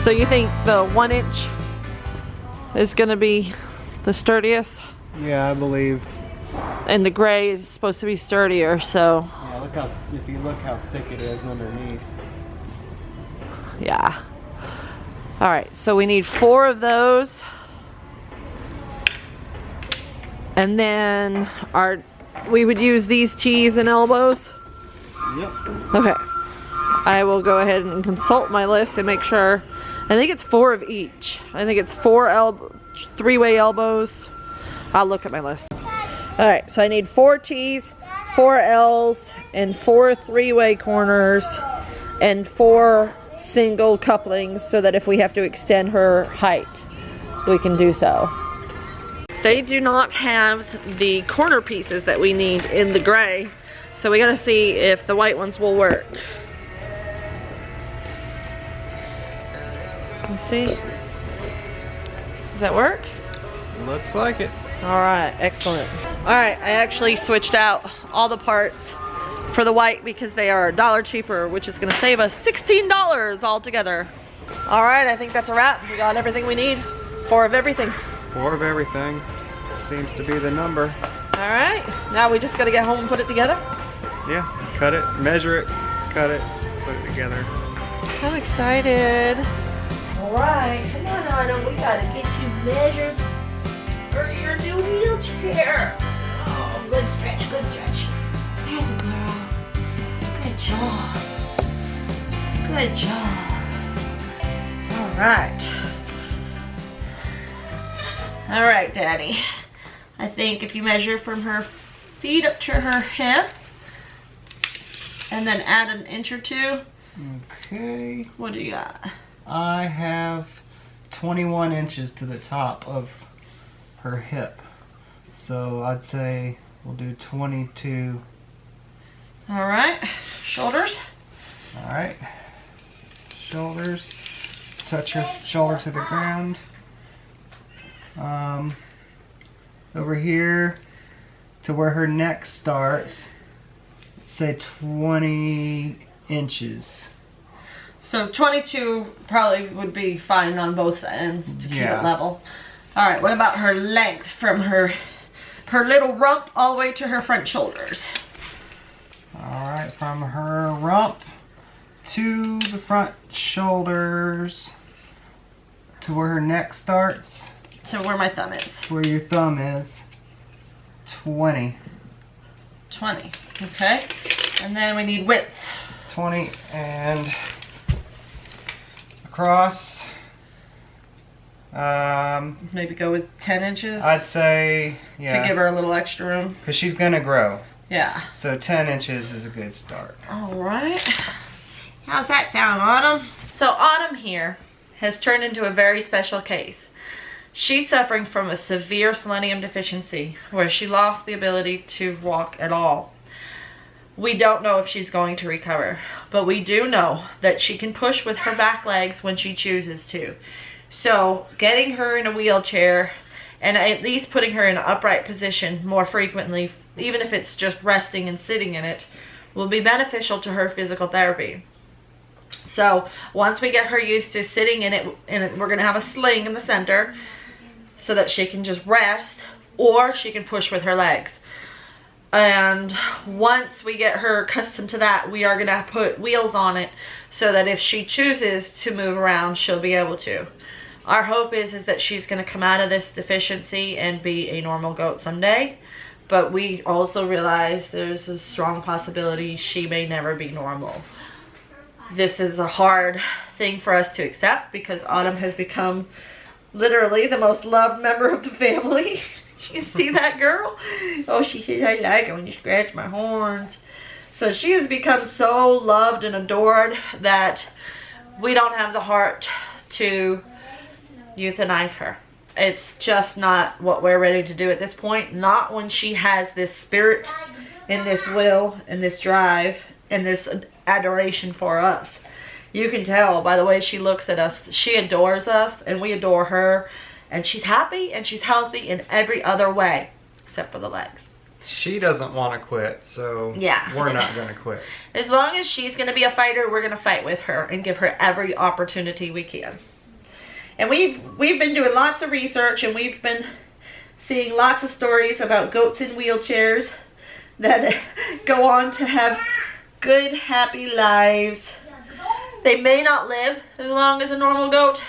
So you think the 1 inch is gonna be the sturdiest? Yeah, I believe. And the gray is supposed to be sturdier, so. Yeah, look how, if you look how thick it is underneath. Yeah. All right, so we need 4 of those. And then we would use these T's and elbows? Yep. Okay. I will go ahead and consult my list and make sure. I think it's 4 of each. I think it's 4 3-way elbows. I'll look at my list. All right, so I need 4 T's, 4 L's, and 4 3-way corners, and 4 single couplings so that if we have to extend her height, we can do so. They do not have the corner pieces that we need in the gray, so we gotta see if the white ones will work. Let's see. Does that work? Looks like it. All right, excellent. All right, I actually switched out all the parts for the white because they are $1 cheaper, which is gonna save us $16 altogether. All right, I think that's a wrap. We got everything we need. 4 of everything. 4 of everything seems to be the number. All right, now we just gotta get home and put it together. Yeah, cut it, measure it, cut it, put it together. I'm excited. All right, come on, Arno, we gotta get you measured for your new wheelchair. Oh, good stretch, good stretch. That's a girl. Good job. Good job. All right. All right, Daddy. I think if you measure from her feet up to her hip, and then add an inch or 2. Okay. What do you got? I have 21 inches to the top of her hip. So I'd say we'll do 22. All right. Shoulders. All right. Shoulders. Touch your shoulder to the ground. Over here to where her neck starts, say 20 inches. So 22 probably would be fine on both ends to keep it level. All right, what about her length from her little rump all the way to her front shoulders? All right, from her rump to the front shoulders to where her neck starts. To where my thumb is. Where your thumb is. 20. 20, okay. And then we need width. 20 and across. Maybe go with 10 inches. I'd say, yeah. To give her a little extra room. Because she's going to grow. Yeah. So 10 inches is a good start. All right. How's that sound, Autumn? So Autumn here has turned into a very special case. She's suffering from a severe selenium deficiency where she lost the ability to walk at all. We don't know if she's going to recover, but we do know that she can push with her back legs when she chooses to. So getting her in a wheelchair and at least putting her in an upright position more frequently, even if it's just resting and sitting in it, will be beneficial to her physical therapy. So once we get her used to sitting in it, we're going to have a sling in the center so that she can just rest, or she can push with her legs. And once we get her accustomed to that, we are going to put wheels on it so that if she chooses to move around, she'll be able to. Our hope is that she's going to come out of this deficiency and be a normal goat someday. But we also realize there's a strong possibility she may never be normal. This is a hard thing for us to accept because Autumn has become literally the most loved member of the family. You see that girl? Oh, she says, I like it when you scratch my horns. So she has become so loved and adored that we don't have the heart to euthanize her. It's just not what we're ready to do at this point. Not when she has this spirit and this will and this drive and this adoration for us. You can tell by the way she looks at us. She adores us and we adore her. And she's happy and she's healthy in every other way except for the legs. She doesn't want to quit, so yeah, we're not going to quit. As long as she's going to be a fighter, we're going to fight with her and give her every opportunity we can. And we've been doing lots of research, and we've been seeing lots of stories about goats in wheelchairs that go on to have good, happy lives. They may not live as long as a normal goat,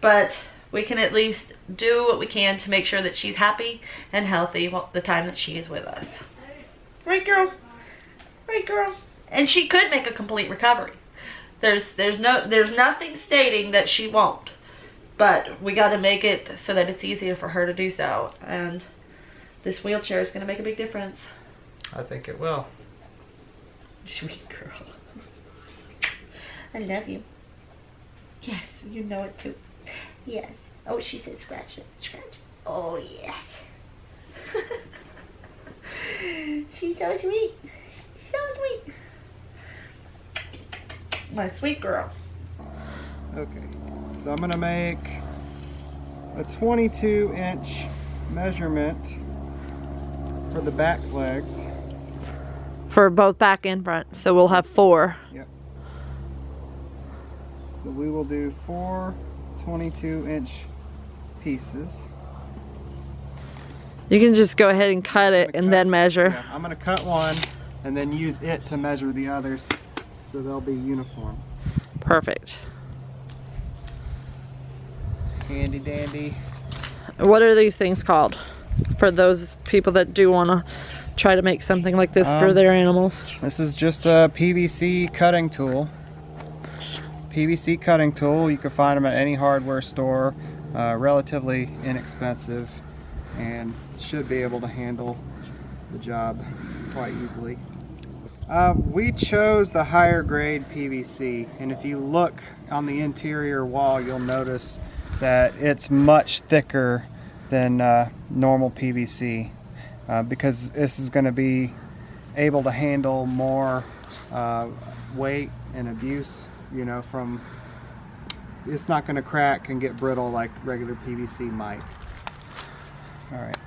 but we can at least do what we can to make sure that she's happy and healthy the time that she is with us. Right, girl? Right, girl? And she could make a complete recovery. There's nothing stating that she won't. But we got to make it so that it's easier for her to do so. And this wheelchair is going to make a big difference. I think it will. Sweet girl. I love you. Yes, you know it too. Yes. Oh, she said scratch it. Scratch it. Oh, yes. She's so sweet. So sweet. My sweet girl. Okay, so I'm gonna make a 22-inch measurement for the back legs. For both back and front, so we'll have 4. Yep. So we will do 4 22-inch pieces. You can just go ahead and cut it and then measure. Yeah, I'm gonna cut one and then use it to measure the others so they'll be uniform. Perfect. Handy dandy. What are these things called? For those people that do want to try to make something like this for their animals. This is just a PVC cutting tool. PVC cutting tool. You can find them at any hardware store. Relatively inexpensive and should be able to handle the job quite easily. We chose the higher grade PVC, and if you look on the interior wall, you'll notice that it's much thicker than normal PVC because this is going to be able to handle more weight and abuse, you know, from it's not going to crack and get brittle like regular PVC might. All right.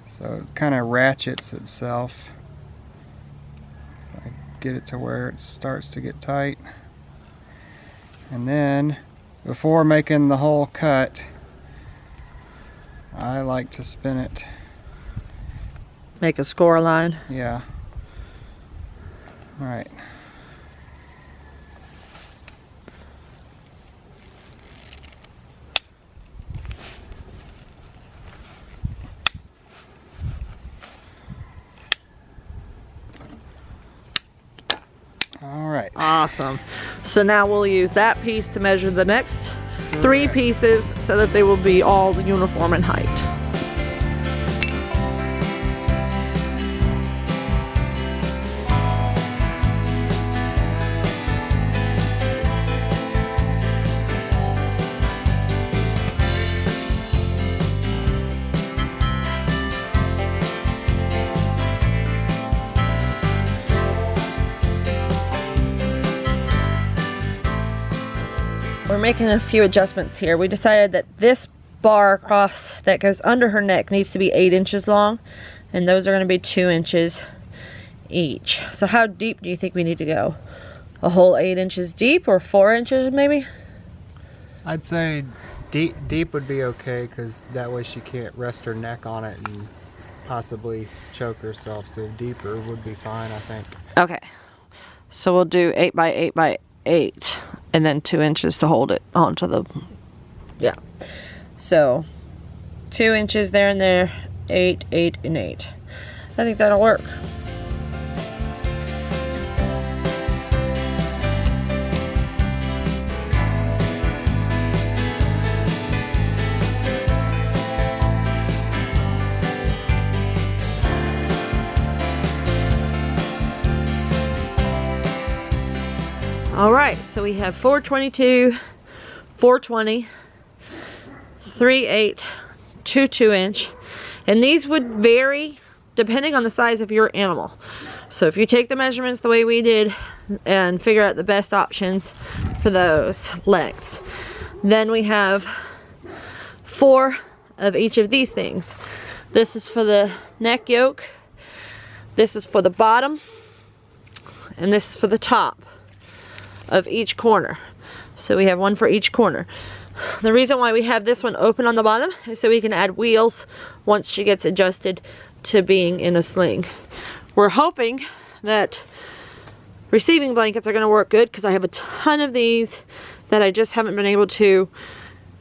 So it kind of ratchets itself. I get it to where it starts to get tight. And then, before making the whole cut, I like to spin it. Make a score line. Yeah. All right. All right. Awesome. So now we'll use that piece to measure the next 3 pieces so that they will be all uniform in height. We're making a few adjustments here. We decided that this bar across that goes under her neck needs to be 8 inches long, and those are going to be 2 inches each. So how deep do you think we need to go? A whole 8 inches deep, or 4 inches maybe? I'd say deep would be okay, because that way she can't rest her neck on it and possibly choke herself. So deeper would be fine, I think. Okay. So we'll do 8 by 8 by 8, and then 2 inches to hold it onto the, yeah. So 2 inches there and there, 8, 8, and 8. I think that'll work. All right, so we have 422, 420, 3/8, 2 2-inch, and these would vary depending on the size of your animal. So if you take the measurements the way we did and figure out the best options for those lengths, then we have 4 of each of these things. This is for the neck yoke, this is for the bottom, and this is for the top of each corner. So we have one for each corner. The reason why we have this one open on the bottom is so we can add wheels once she gets adjusted to being in a sling. We're hoping that receiving blankets are going to work good because I have a ton of these that I just haven't been able to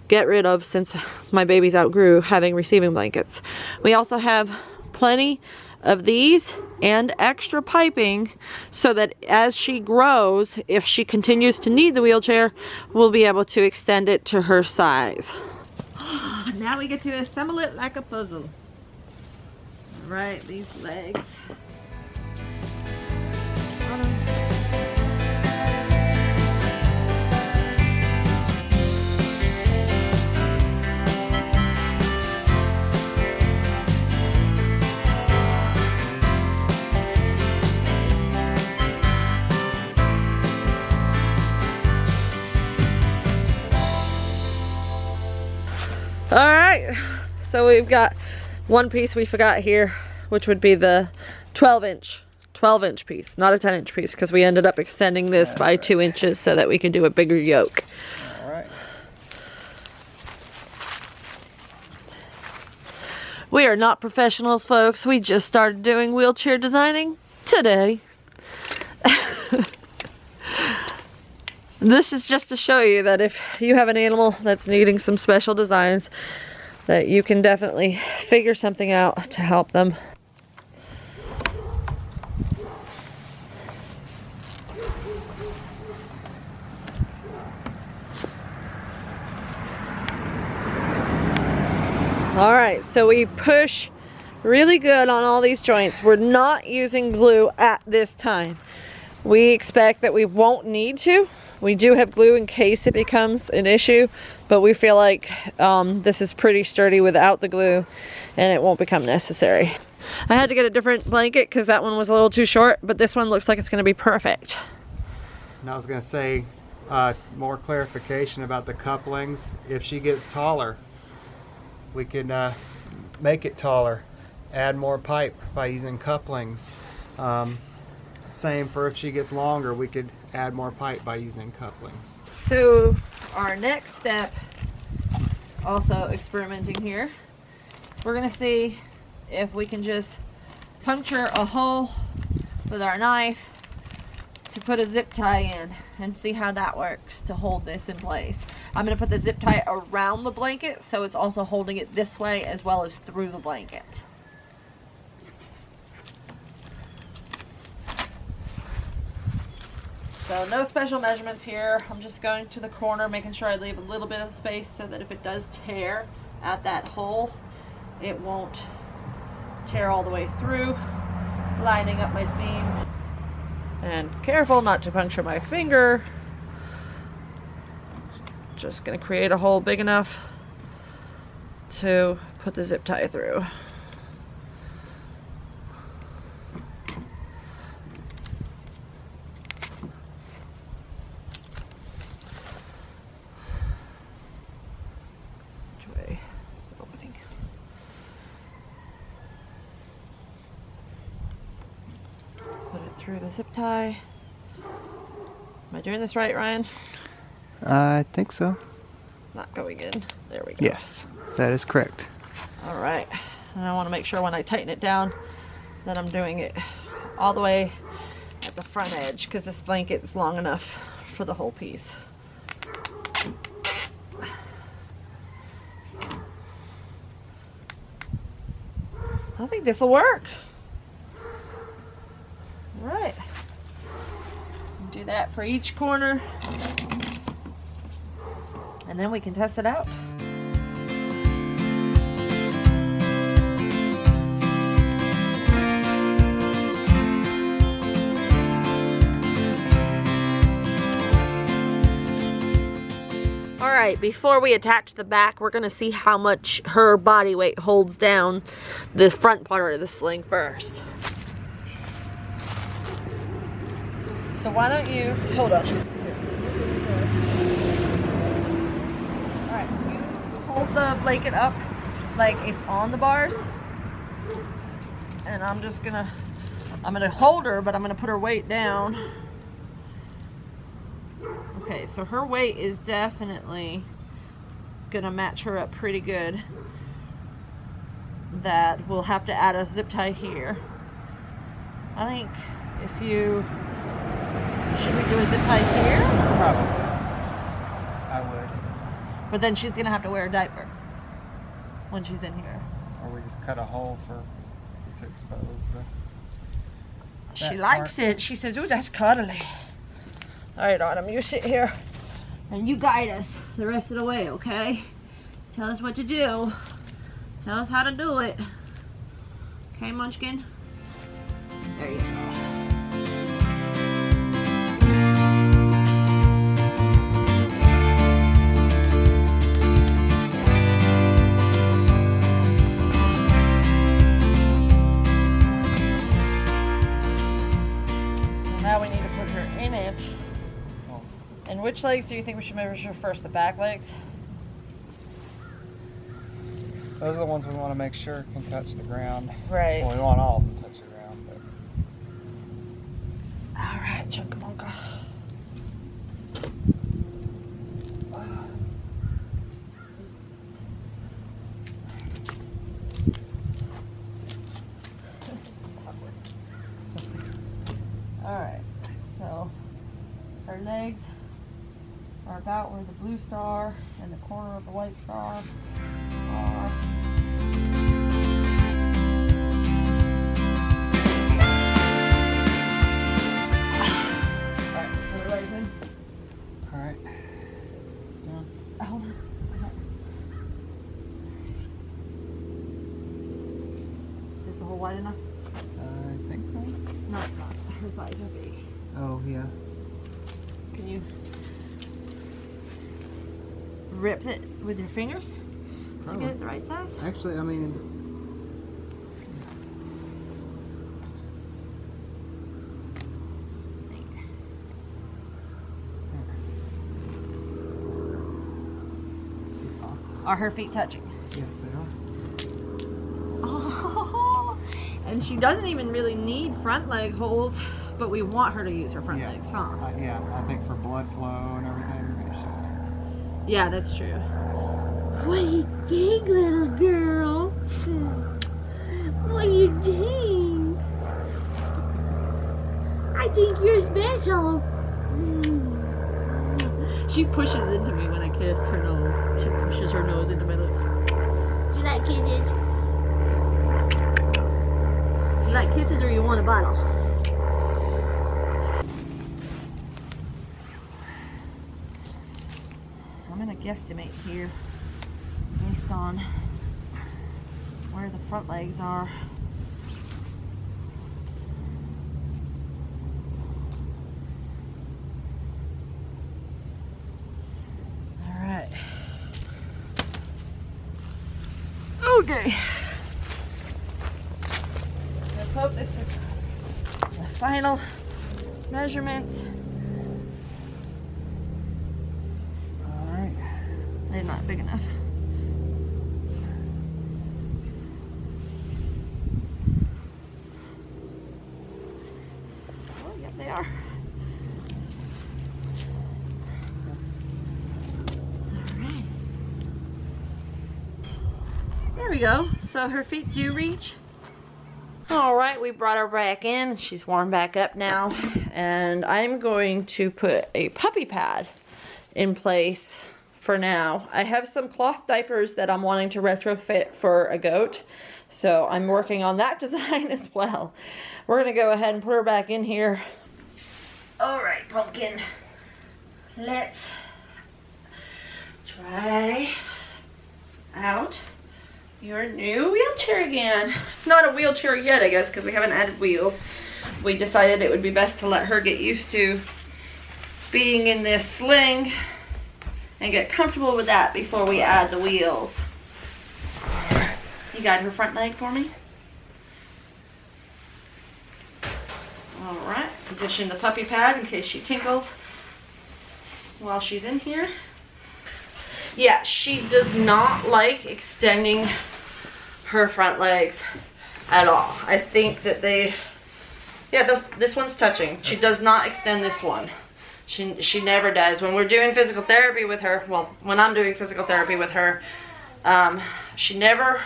get rid of since my babies outgrew having receiving blankets. We also have plenty of these and extra piping so that as she grows, if she continues to need the wheelchair, we'll be able to extend it to her size. Now we get to assemble it like a puzzle. Right, these legs. All right, so we've got one piece we forgot here, which would be the 12-inch piece, not a 10-inch piece, because we ended up extending this by 2 inches so that we could do a bigger yoke. All right. We are not professionals, folks. We just started doing wheelchair designing today. This is just to show you that if you have an animal that's needing some special designs, that you can definitely figure something out to help them. All right, so we push really good on all these joints. We're not using glue at this time. We expect that we won't need to. We do have glue in case it becomes an issue, but we feel like this is pretty sturdy without the glue and it won't become necessary. I had to get a different blanket because that one was a little too short, but this one looks like it's going to be perfect. And I was going to say more clarification about the couplings. If she gets taller, we can make it taller, add more pipe by using couplings. Same for if she gets longer, we could add more pipe by using couplings. So our next step, also experimenting here, we're gonna see if we can just puncture a hole with our knife to put a zip tie in and see how that works to hold this in place. I'm gonna put the zip tie around the blanket so it's also holding it this way as well as through the blanket. So no special measurements here. I'm just going to the corner, making sure I leave a little bit of space so that if it does tear at that hole, it won't tear all the way through, lining up my seams. And careful not to puncture my finger. Just gonna create a hole big enough to put the zip tie through. Through the zip tie. Am I doing this right, Ryan? I think so. Not going in. There we go. Yes, that is correct. All right. And I want to make sure when I tighten it down that I'm doing it all the way at the front edge because this blanket is long enough for the whole piece. I think this will work. All right, do that for each corner and then we can test it out. All right, before we attach the back, we're gonna see how much her body weight holds down the front part of the sling first. So why don't you, hold on. All right, so you hold the blanket up like it's on the bars. And I'm gonna hold her, but I'm gonna put her weight down. Okay, so her weight is definitely gonna match her up pretty good. That we'll have to add a zip tie here. I think if you, should we do a zip tie here? Probably. I would. But then she's gonna have to wear a diaper when she's in here. Or we just cut a hole to expose the... She likes it. She says, "Ooh, that's cuddly." All right, Autumn, you sit here and you guide us the rest of the way, okay? Tell us what to do. Tell us how to do it. Okay, Munchkin? There you go. Now we need to put her in it. Oh. And which legs do you think we should measure first? The back legs? Those are the ones we want to make sure can touch the ground. Right. Well, we want all of them to touch the ground, but... All right, Chunkamonka. All right, so her legs are about where the blue star and the corner of the white star are. All right, put her legs in. All right. Down. Hold on. Is the hole wide enough? I think so. No, it's not. Her thighs are big. Oh, yeah. Can you rip it with your fingers to get it the right size? Actually, I mean... Are her feet touching? Yes, they are. Oh, and she doesn't even really need front leg holes, but we want her to use her front legs, huh? Yeah, I think for blood flow and everything, they should. Yeah, that's true. What do you think, little girl? What do you think? I think you're special. She pushes into me when I kiss her nose. She pushes her nose into my lips. You like kisses? You like kisses or you want a bottle? I'm gonna guesstimate here based on where the front legs are. Okay. Let's hope this is the final measurements. Alright. They're not big enough. Oh, yep, they are. Alright. There we go. So her feet do reach. All right, we brought her back in. She's warmed back up now. And I'm going to put a puppy pad in place for now. I have some cloth diapers that I'm wanting to retrofit for a goat. So I'm working on that design as well. We're gonna go ahead and put her back in here. All right, Pumpkin. Let's try out your new wheelchair again. Not a wheelchair yet, I guess, because we haven't added wheels. We decided it would be best to let her get used to being in this sling and get comfortable with that before we add the wheels. You guide her front leg for me. All right, position the puppy pad in case she tinkles while she's in here. Yeah, she does not like extending her front legs at all. I think that they, yeah, this one's touching. She does not extend this one. She never does. When we're doing physical therapy with her, well, when I'm doing physical therapy with her, she never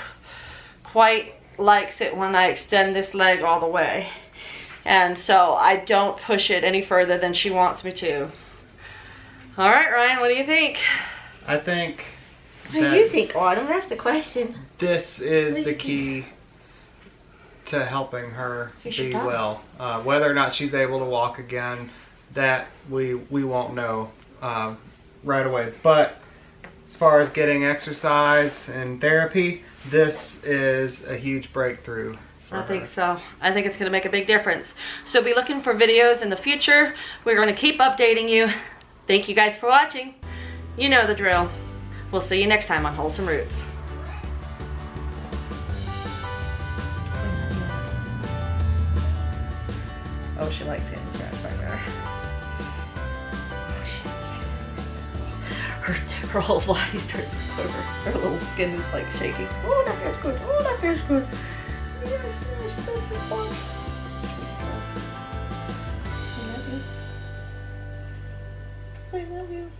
quite likes it when I extend this leg all the way. And so I don't push it any further than she wants me to. All right, Ryan, what do you think? I think. What do you think, Autumn? That's the question. This is the key to helping her be well. Whether or not she's able to walk again, that we won't know right away. But as far as getting exercise and therapy, this is a huge breakthrough. I think so. I think it's going to make a big difference. So be looking for videos in the future. We're going to keep updating you. Thank you guys for watching. You know the drill. We'll see you next time on Wholesome Roots. Oh, she likes getting scratched right there. Her whole body starts to quiver. Her little skin is like shaking. Oh, that feels good. Oh, that feels good. Yes, yes, this is fun. I love you. I love you.